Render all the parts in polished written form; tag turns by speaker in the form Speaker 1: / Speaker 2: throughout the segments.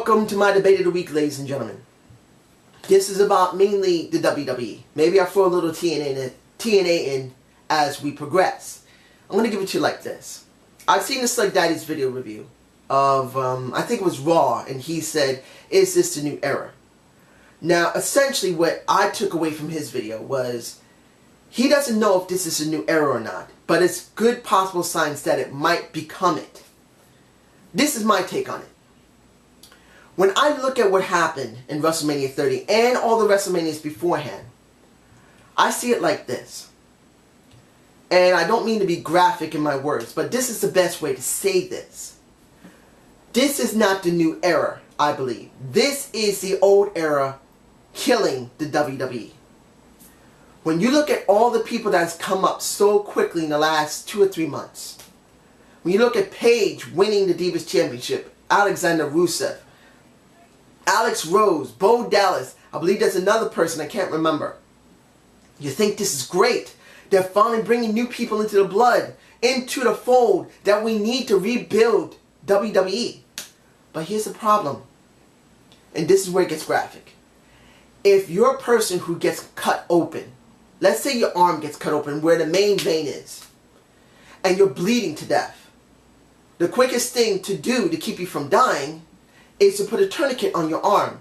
Speaker 1: Welcome to my debate of the week, ladies and gentlemen. This is about mainly the WWE. Maybe I'll throw a little TNA in as we progress. I'm going to give it to you like this. I've seen the Slug Daddy's video review of, I think it was Raw, and he said, is this the new era? Now, essentially what I took away from his video was, he doesn't know if this is a new era or not, but it's good possible signs that it might become it. This is my take on it. When I look at what happened in WrestleMania 30 and all the WrestleManias beforehand, I see it like this. And I don't mean to be graphic in my words, but this is the best way to say this. This is not the new era, I believe. This is the old era killing the WWE. When you look at all the people that's come up so quickly in the last 2 or 3 months, when you look at Paige winning the Divas Championship, Alexander Rusev, Alex Rose, Bo Dallas, I believe there's another person, I can't remember. You think this is great. They're finally bringing new people into the blood, into the fold that we need to rebuild WWE. But here's the problem. And this is where it gets graphic. If you're a person who gets cut open, let's say your arm gets cut open where the main vein is, and you're bleeding to death, the quickest thing to do to keep you from dying is to put a tourniquet on your arm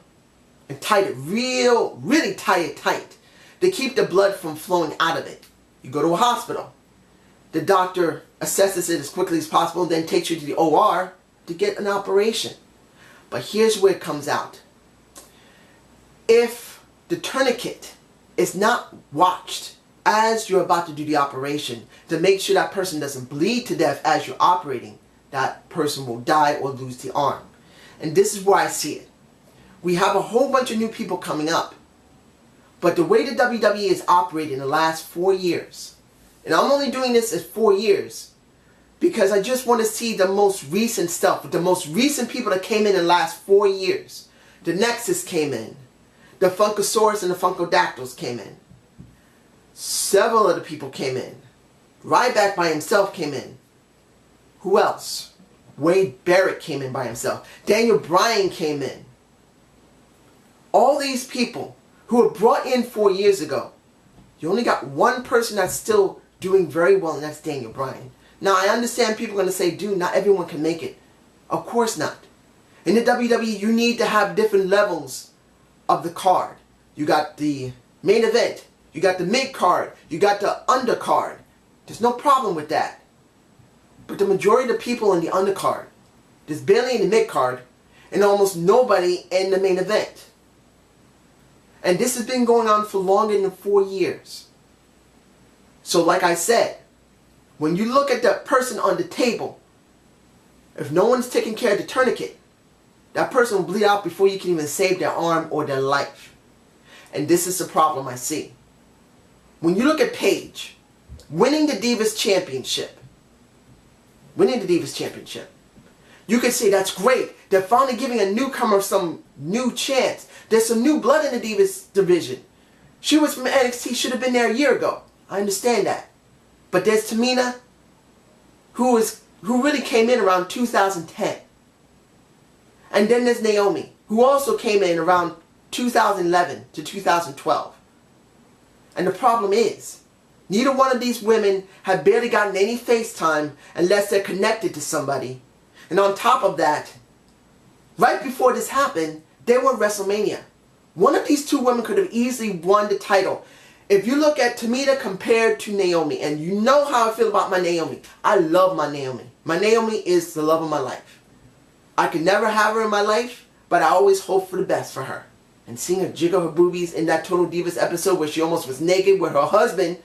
Speaker 1: and tie it really tie it tight to keep the blood from flowing out of it. You go to a hospital. The doctor assesses it as quickly as possible, then takes you to the OR to get an operation. But here's where it comes out. If the tourniquet is not watched as you're about to do the operation to make sure that person doesn't bleed to death as you're operating, that person will die or lose the arm. And this is where I see it. We have a whole bunch of new people coming up. But the way the WWE is operating in the last 4 years, and I'm only doing this as 4 years, because I just want to see the most recent stuff, the most recent people that came in the last 4 years. The Nexus came in. The Funkosaurus and the Funkodactyls came in. Several of the people came in. Ryback by himself came in. Who else? Wade Barrett came in by himself. Daniel Bryan came in. All these people who were brought in 4 years ago, you only got one person that's still doing very well, and that's Daniel Bryan. Now, I understand people are going to say, dude, not everyone can make it. Of course not. In the WWE, you need to have different levels of the card. You got the main event. You got the mid card. You got the undercard. There's no problem with that. But the majority of the people in the undercard, there's barely in the mid-card, and almost nobody in the main event. And this has been going on for longer than 4 years. So like I said, when you look at that person on the table, if no one's taking care of the tourniquet, that person will bleed out before you can even save their arm or their life. And this is the problem I see. When you look at Paige, winning the Divas Championship, you could say that's great. They're finally giving a newcomer some new chance. There's some new blood in the Divas division. She was from NXT, should have been there a year ago. I understand that. But there's Tamina, who really came in around 2010. And then there's Naomi, who also came in around 2011 to 2012. And the problem is, neither one of these women have barely gotten any face time unless they're connected to somebody. And on top of that, right before this happened, they were at WrestleMania. One of these two women could have easily won the title. If you look at Tamina compared to Naomi, and you know how I feel about my Naomi. I love my Naomi. My Naomi is the love of my life. I could never have her in my life, but I always hope for the best for her. And seeing her jiggle her boobies in that Total Divas episode where she almost was naked with her husband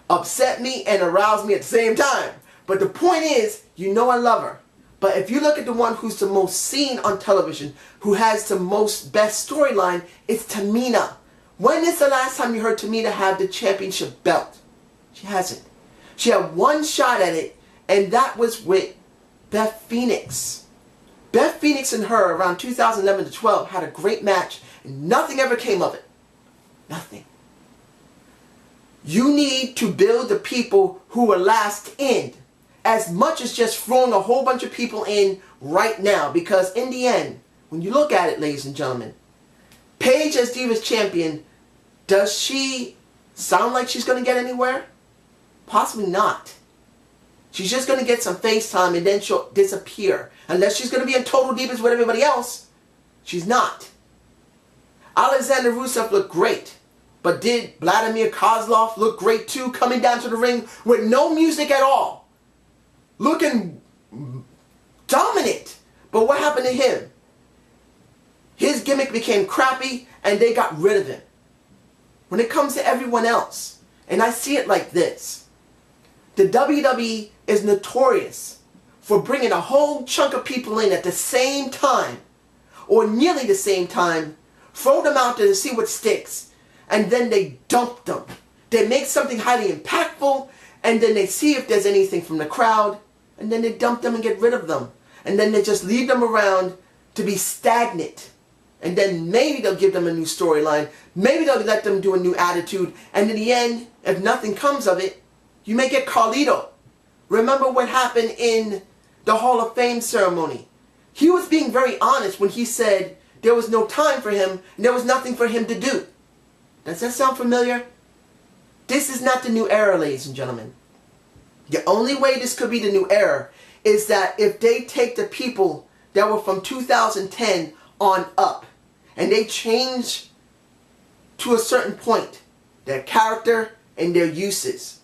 Speaker 1: upset me and aroused me at the same time. But the point is, you know I love her. But if you look at the one who's the most seen on television, who has the most best storyline, it's Tamina. When is the last time you heard Tamina have the championship belt? She hasn't. She had one shot at it, and that was with Beth Phoenix. Beth Phoenix and her around 2011 to 12 had a great match, and nothing ever came of it. Nothing. You need to build the people who were last in, as much as just throwing a whole bunch of people in right now, because in the end, when you look at it, ladies and gentlemen, Paige as Divas Champion, does she sound like she's going to get anywhere? Possibly not. She's just going to get some face time and then she'll disappear. Unless she's going to be in Total Divas with everybody else, she's not. Alexander Rusev looked great. But did Vladimir Kozlov look great too, coming down to the ring with no music at all? Looking dominant. But what happened to him? His gimmick became crappy and they got rid of him. When it comes to everyone else, and I see it like this, the WWE is notorious for bringing a whole chunk of people in at the same time, or nearly the same time, throw them out there to see what sticks, and then they dump them. They make something highly impactful, and then they see if there's anything from the crowd, and then they dump them and get rid of them. And then they just leave them around to be stagnant. And then maybe they'll give them a new storyline. Maybe they'll let them do a new attitude. And in the end, if nothing comes of it, you may get Carlito. Remember what happened in the Hall of Fame ceremony. He was being very honest when he said there was no time for him and there was nothing for him to do. Does that sound familiar? This is not the new era, ladies and gentlemen. The only way this could be the new era is that if they take the people that were from 2010 on up and they change to a certain point their character and their uses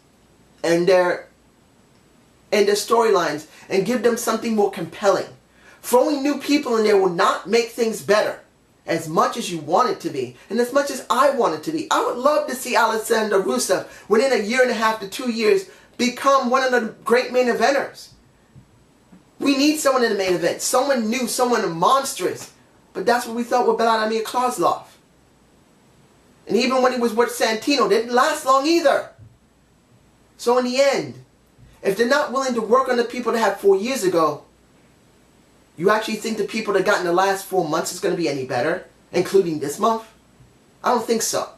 Speaker 1: and their storylines and give them something more compelling. Throwing new people in there will not make things better as much as you want it to be and as much as I want it to be. I would love to see Alexander Rusev within a year and a half to 2 years become one of the great main eventers. We need someone in the main event, someone new, someone monstrous. But that's what we thought with Vladimir Kozlov. And even when he was with Santino, they didn't last long either. So in the end, if they're not willing to work on the people they had 4 years ago, you actually think the people that got in the last 4 months is going to be any better, including this month? I don't think so.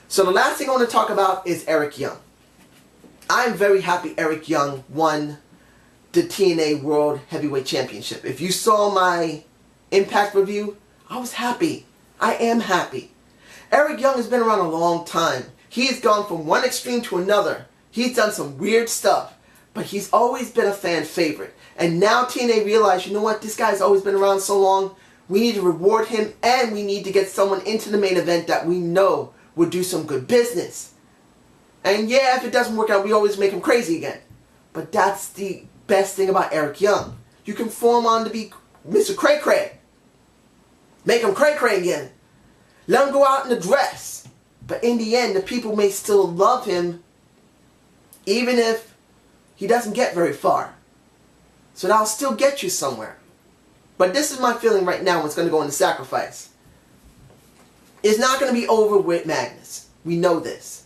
Speaker 1: So the last thing I want to talk about is Eric Young. I'm very happy Eric Young won the TNA World Heavyweight Championship. If you saw my Impact review, I was happy. I am happy. Eric Young has been around a long time. He's gone from one extreme to another. He's done some weird stuff, but he's always been a fan favorite. And now TNA realized, you know what, this guy's always been around so long, we need to reward him and we need to get someone into the main event that we know will do some good business. And yeah, if it doesn't work out, we always make him crazy again. But that's the best thing about Eric Young. You can form on to be Mr. Cray Cray. Make him cray cray again. Let him go out in the dress. But in the end, the people may still love him even if he doesn't get very far. So that'll still get you somewhere. But this is my feeling right now what's going to go into Sacrifice. It's not going to be over with Magnus. We know this.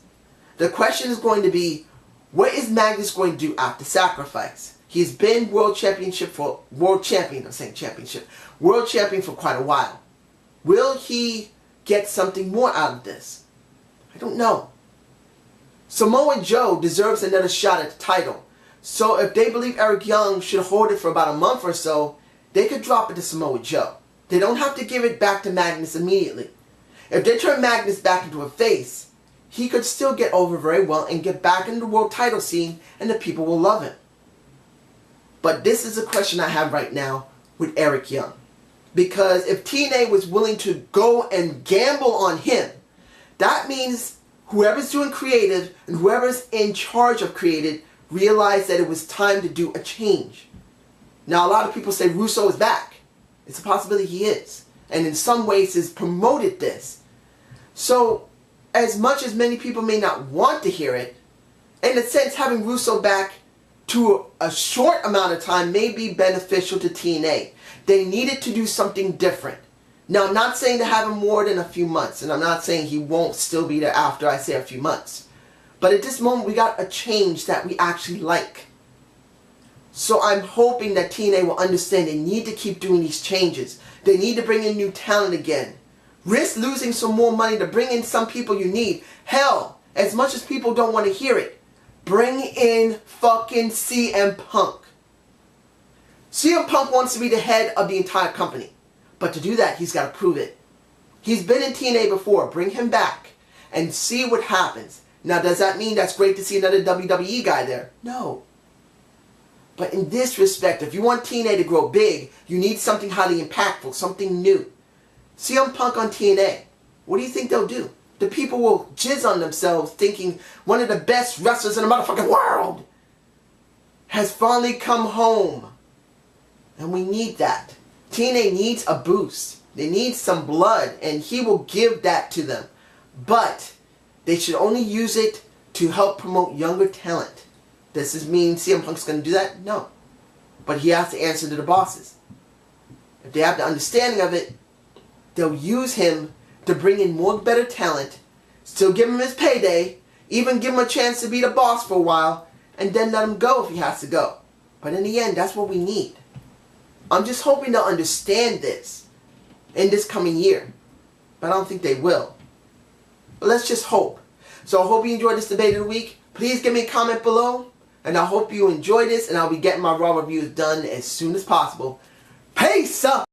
Speaker 1: The question is going to be, what is Magnus going to do after Sacrifice? He's been world champion for quite a while. Will he get something more out of this? I don't know. Samoa Joe deserves another shot at the title. So if they believe Eric Young should hold it for about a month or so, they could drop it to Samoa Joe. They don't have to give it back to Magnus immediately. If they turn Magnus back into a face, he could still get over very well and get back into the world title scene and the people will love him. But this is a question I have right now with Eric Young. Because if TNA was willing to go and gamble on him, that means whoever's doing creative and whoever's in charge of creative realized that it was time to do a change. Now a lot of people say Russo is back. It's a possibility he is. And in some ways has promoted this. So as much as many people may not want to hear it, in a sense having Russo back to a short amount of time may be beneficial to TNA. They needed to do something different. Now, I'm not saying to have him more than a few months, and I'm not saying he won't still be there after I say a few months. But at this moment, we got a change that we actually like. So I'm hoping that TNA will understand they need to keep doing these changes. They need to bring in new talent again. Risk losing some more money to bring in some people you need. Hell, as much as people don't want to hear it, bring in fucking CM Punk. CM Punk wants to be the head of the entire company. But to do that, he's got to prove it. He's been in TNA before. Bring him back and see what happens. Now, does that mean that's great to see another WWE guy there? No. But in this respect, if you want TNA to grow big, you need something highly impactful, something new. CM Punk on TNA. What do you think they'll do? The people will jizz on themselves thinking one of the best wrestlers in the motherfucking world has finally come home. And we need that. TNA needs a boost. They need some blood, and he will give that to them. But they should only use it to help promote younger talent. Does this mean CM Punk's going to do that? No. But he has to answer to the bosses. If they have the understanding of it, they'll use him to bring in more better talent, still give him his payday, even give him a chance to be the boss for a while, and then let him go if he has to go. But in the end, that's what we need. I'm just hoping they'll understand this in this coming year. But I don't think they will. But let's just hope. So I hope you enjoyed this debate of the week. Please give me a comment below. And I hope you enjoy this. And I'll be getting my Raw reviews done as soon as possible. Peace up!